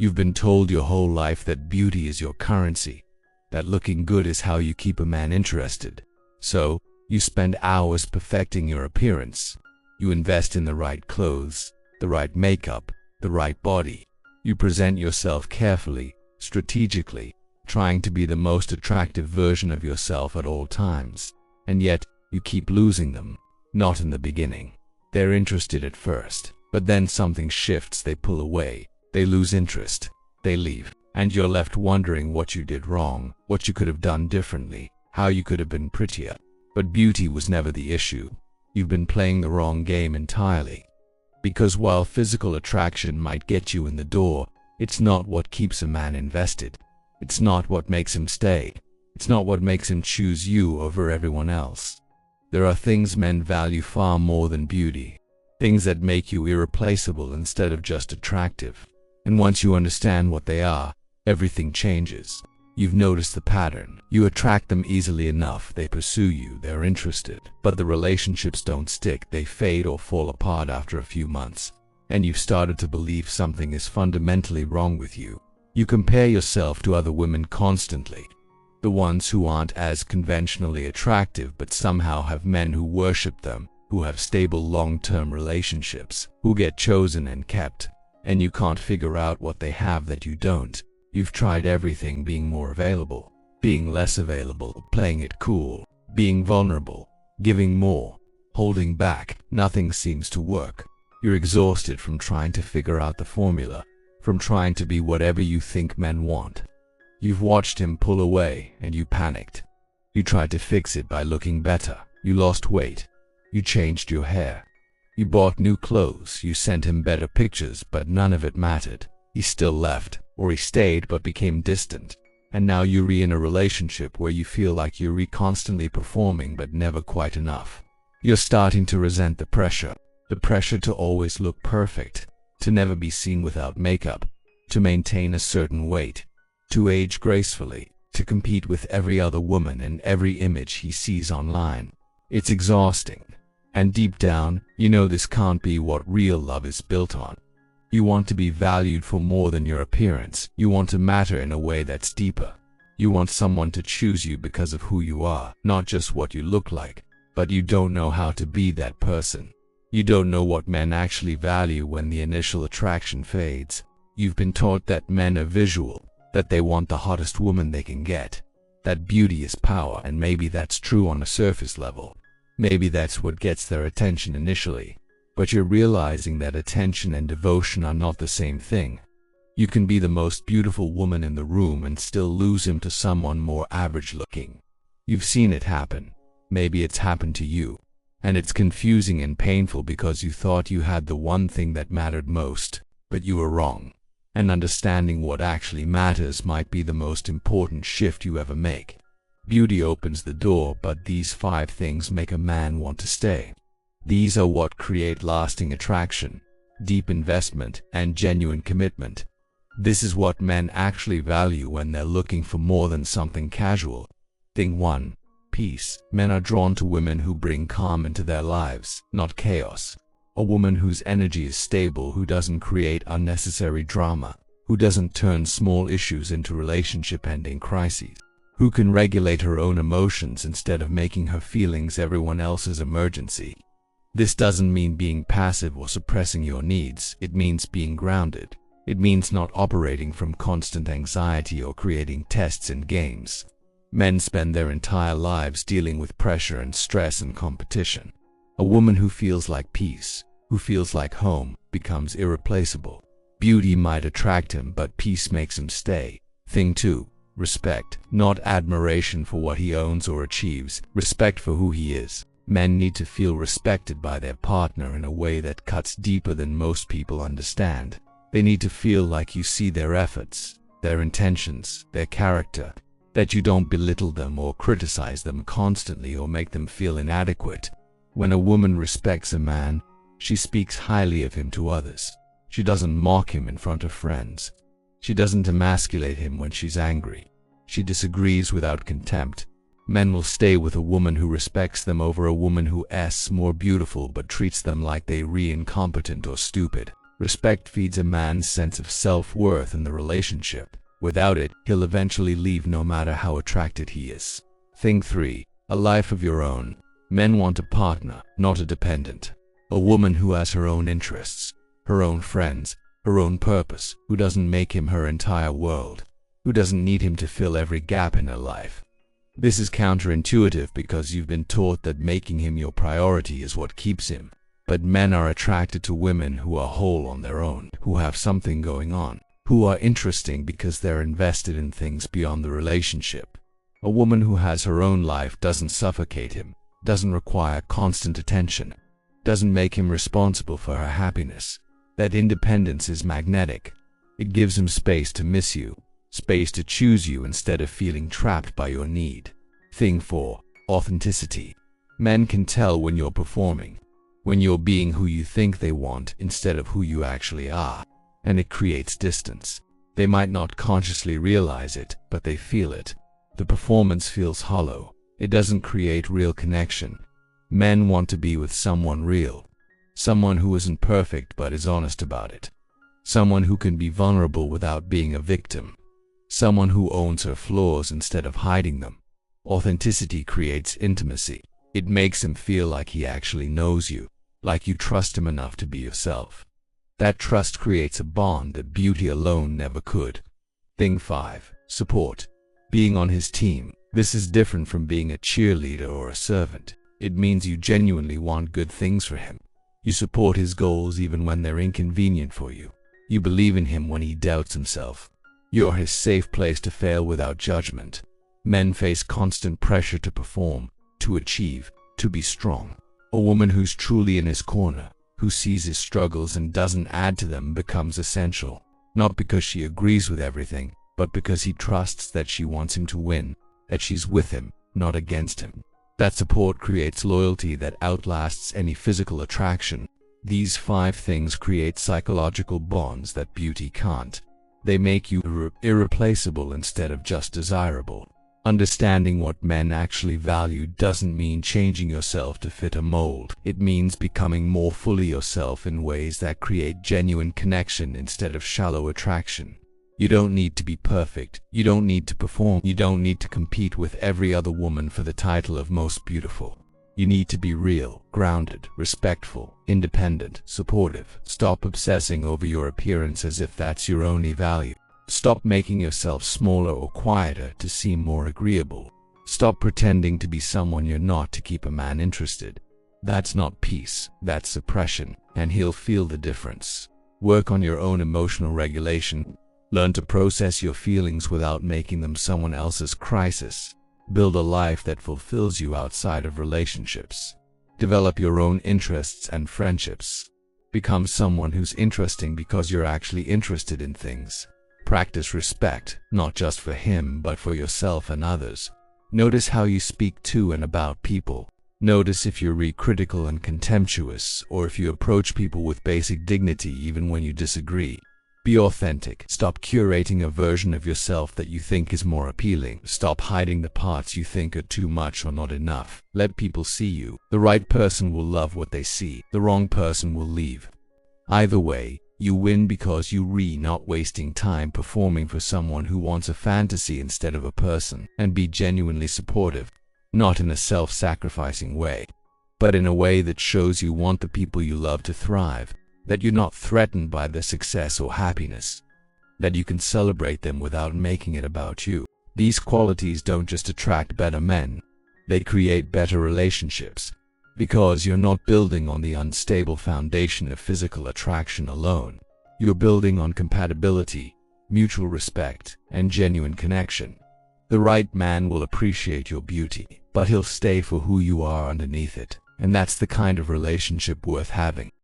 You've been told your whole life that beauty is your currency, that looking good is how you keep a man interested. So, you spend hours perfecting your appearance. You invest in the right clothes, the right makeup, the right body. You present yourself carefully, strategically, trying to be the most attractive version of yourself at all times. And yet, you keep losing them. Not in the beginning. They're interested at first, but then something shifts, they pull away, they lose interest, they leave, and you're left wondering what you did wrong, what you could have done differently, how you could have been prettier. But beauty was never the issue. You've been playing the wrong game entirely. Because while physical attraction might get you in the door, it's not what keeps a man invested. It's not what makes him stay. It's not what makes him choose you over everyone else. There are things men value far more than beauty. Things that make you irreplaceable instead of just attractive. And once you understand what they are, everything changes. You've noticed the pattern. You attract them easily enough, they pursue you, they're interested. But the relationships don't stick, they fade or fall apart after a few months. And you've started to believe something is fundamentally wrong with you. You compare yourself to other women constantly. The ones who aren't as conventionally attractive but somehow have men who worship them, who have stable long-term relationships, who get chosen and kept. And you can't figure out what they have that you don't. You've tried everything, being more available, being less available, playing it cool, being vulnerable, giving more, holding back. Nothing seems to work. You're exhausted from trying to figure out the formula, from trying to be whatever you think men want. You've watched him pull away and you panicked. You tried to fix it by looking better. You lost weight. You changed your hair. You bought new clothes. You sent him better pictures, but none of it mattered. He still left. Or he stayed but became distant. And now you're in a relationship where you feel like you're constantly performing but never quite enough. You're starting to resent the pressure to always look perfect, to never be seen without makeup, to maintain a certain weight, to age gracefully, to compete with every other woman and every image he sees online. It's exhausting. And deep down, you know this can't be what real love is built on. You want to be valued for more than your appearance. You want to matter in a way that's deeper. You want someone to choose you because of who you are, not just what you look like. But you don't know how to be that person. You don't know what men actually value when the initial attraction fades. You've been taught that men are visual, that they want the hottest woman they can get, that beauty is power, and maybe that's true on a surface level. Maybe that's what gets their attention initially. But you're realizing that attention and devotion are not the same thing. You can be the most beautiful woman in the room and still lose him to someone more average looking. You've seen it happen. Maybe it's happened to you. And it's confusing and painful because you thought you had the one thing that mattered most, but you were wrong. And understanding what actually matters might be the most important shift you ever make. Beauty opens the door, but these 5 things make a man want to stay. These are what create lasting attraction, deep investment, and genuine commitment. This is what men actually value when they're looking for more than something casual. Thing 1. Peace. Men are drawn to women who bring calm into their lives, not chaos. A woman whose energy is stable, who doesn't create unnecessary drama, who doesn't turn small issues into relationship-ending crises, who can regulate her own emotions instead of making her feelings everyone else's emergency. This doesn't mean being passive or suppressing your needs. It means being grounded. It means not operating from constant anxiety or creating tests and games. Men spend their entire lives dealing with pressure and stress and competition. A woman who feels like peace, who feels like home, becomes irreplaceable. Beauty might attract him, but peace makes him stay. Thing 2. Respect. Not admiration for what he owns or achieves. Respect for who he is. Men need to feel respected by their partner in a way that cuts deeper than most people understand. They need to feel like you see their efforts, their intentions, their character, that you don't belittle them or criticize them constantly or make them feel inadequate. When a woman respects a man, she speaks highly of him to others. She doesn't mock him in front of friends. She doesn't emasculate him when she's angry. She disagrees without contempt. Men will stay with a woman who respects them over a woman who is more beautiful but treats them like they're incompetent or stupid. Respect feeds a man's sense of self-worth in the relationship. Without it, he'll eventually leave no matter how attracted he is. Thing 3. A life of your own. Men want a partner, not a dependent. A woman who has her own interests, her own friends, her own purpose, who doesn't make him her entire world, who doesn't need him to fill every gap in her life. This is counterintuitive because you've been taught that making him your priority is what keeps him. But men are attracted to women who are whole on their own, who have something going on, who are interesting because they're invested in things beyond the relationship. A woman who has her own life doesn't suffocate him, doesn't require constant attention, doesn't make him responsible for her happiness. That independence is magnetic. It gives him space to miss you, space to choose you instead of feeling trapped by your need. Thing 4. Authenticity. Men can tell when you're performing, when you're being who you think they want instead of who you actually are, and it creates distance. They might not consciously realize it, but they feel it. The performance feels hollow. It doesn't create real connection. Men want to be with someone real, someone who isn't perfect but is honest about it, someone who can be vulnerable without being a victim, someone who owns her flaws instead of hiding them. Authenticity creates intimacy. It makes him feel like he actually knows you, like you trust him enough to be yourself. That trust creates a bond that beauty alone never could. Thing 5. Support. Being on his team. This is different from being a cheerleader or a servant. It means you genuinely want good things for him. You support his goals even when they're inconvenient for you. You believe in him when he doubts himself. You're his safe place to fail without judgment. Men face constant pressure to perform, to achieve, to be strong. A woman who's truly in his corner, who sees his struggles and doesn't add to them, becomes essential. Not because she agrees with everything, but because he trusts that she wants him to win, that she's with him, not against him. That support creates loyalty that outlasts any physical attraction. These 5 things create psychological bonds that beauty can't. They make you irreplaceable instead of just desirable. Understanding what men actually value doesn't mean changing yourself to fit a mold. It means becoming more fully yourself in ways that create genuine connection instead of shallow attraction. You don't need to be perfect. You don't need to perform. You don't need to compete with every other woman for the title of most beautiful. You need to be real, grounded, respectful, independent, supportive. Stop obsessing over your appearance as if that's your only value. Stop making yourself smaller or quieter to seem more agreeable. Stop pretending to be someone you're not to keep a man interested. That's not peace, that's suppression, and he'll feel the difference. Work on your own emotional regulation. Learn to process your feelings without making them someone else's crisis. Build a life that fulfills you outside of relationships. Develop your own interests and friendships. Become someone who's interesting because you're actually interested in things. Practice respect, not just for him but for yourself and others. Notice how you speak to and about people. Notice if you're critical and contemptuous, or if you approach people with basic dignity even when you disagree. Be authentic. Stop curating a version of yourself that you think is more appealing. Stop hiding the parts you think are too much or not enough. Let people see you. The right person will love what they see. The wrong person will leave. Either way, you win because you're not wasting time performing for someone who wants a fantasy instead of a person. And be genuinely supportive. Not in a self-sacrificing way, but in a way that shows you want the people you love to thrive. That you're not threatened by their success or happiness. That you can celebrate them without making it about you. These qualities don't just attract better men, they create better relationships. Because you're not building on the unstable foundation of physical attraction alone. You're building on compatibility, mutual respect, and genuine connection. The right man will appreciate your beauty, but he'll stay for who you are underneath it. And that's the kind of relationship worth having.